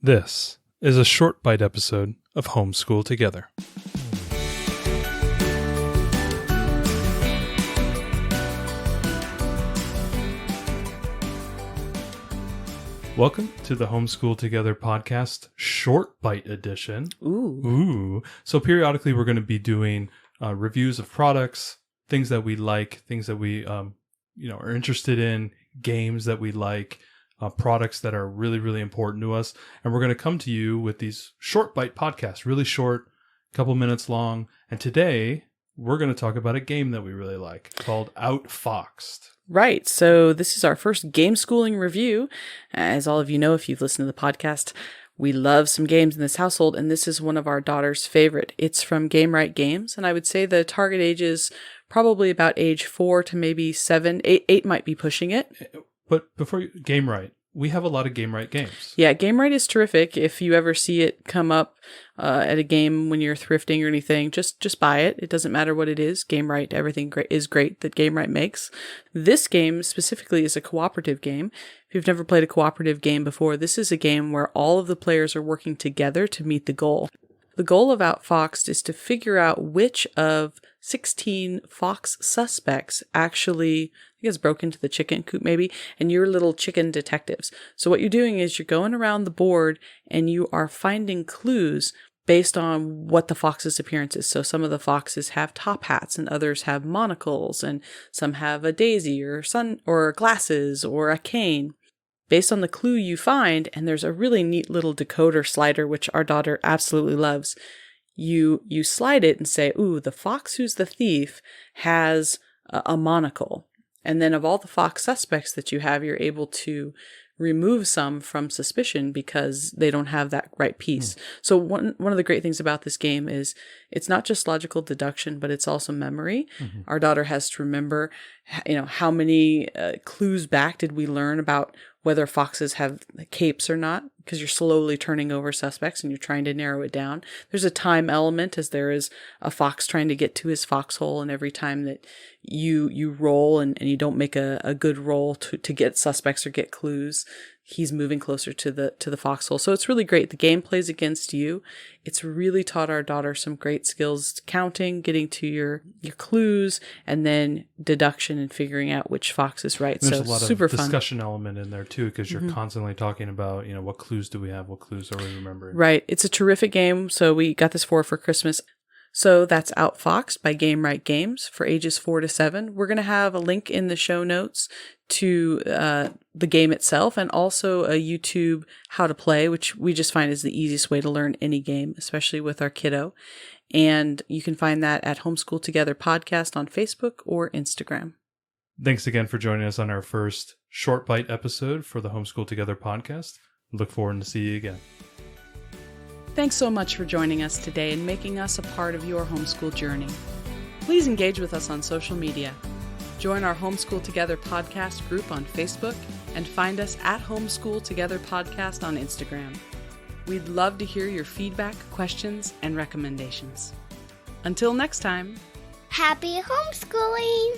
This is a short bite episode of Homeschool Together. Welcome to the Homeschool Together podcast, short bite edition. Ooh. So periodically we're going to be doing reviews of products, things that we like, things that we are interested in, games that we like, products that are really, really important to us. And we're going to come to you with these short bite podcasts, really short, a couple minutes long. And today we're going to talk about a game that we really like called Outfoxed. Right. So this is our first Gameschooling review. As all of you know, if you've listened to the podcast, we love some games in this household, and this is one of our daughter's favorite. It's from Gamewright Games, and I would say the target age is probably about age 4 to maybe 7. 8 might be pushing it. But before Gamewright, we have a lot of Gamewright games. Yeah, Gamewright is terrific. If you ever see it come up at a game when you're thrifting or anything, just buy it. It doesn't matter what it is. Gamewright, everything is great that Gamewright makes. This game specifically is a cooperative game. If you've never played a cooperative game before, this is a game where all of the players are working together to meet the goal. The goal of Outfoxed is to figure out which of 16 fox suspects actually, I guess, broke into the chicken coop maybe, and you're little chicken detectives. So what you're doing is you're going around the board and you are finding clues based on what the fox's appearance is. So some of the foxes have top hats and others have monocles, and some have a daisy or glasses or a cane. Based on the clue you find, and there's a really neat little decoder slider, which our daughter absolutely loves. You slide it and say, ooh, the fox who's the thief has a monocle. And then of all the fox suspects that you have, you're able to remove some from suspicion because they don't have that right piece. So one of the great things about this game is it's not just logical deduction, but it's also memory. Mm-hmm. Our daughter has to remember, how many clues back did we learn about whether foxes have capes or not, because you're slowly turning over suspects and you're trying to narrow it down. There's a time element, as there is a fox trying to get to his foxhole, and every time that you roll and you don't make a good roll to get suspects or get clues, he's moving closer to the foxhole. So it's really great. The game plays against you. It's really taught our daughter some great skills, counting, getting to your clues, and then deduction and figuring out which fox is right. There's so a lot super of fun discussion element in there too, because you're constantly talking about, what clues do we have? What clues are we remembering? Right. It's a terrific game. So we got this for Christmas. So that's Outfoxed by Gamewright Games for ages 4 to 7. We're going to have a link in the show notes to the game itself, and also a YouTube how to play, which we just find is the easiest way to learn any game, especially with our kiddo. And you can find that at Homeschool Together Podcast on Facebook or Instagram. Thanks again for joining us on our first short bite episode for the Homeschool Together podcast. Look forward to see you again. Thanks so much for joining us today and making us a part of your homeschool journey. Please engage with us on social media. Join our Homeschool Together podcast group on Facebook and find us at Homeschool Together Podcast on Instagram. We'd love to hear your feedback, questions, and recommendations. Until next time, happy homeschooling!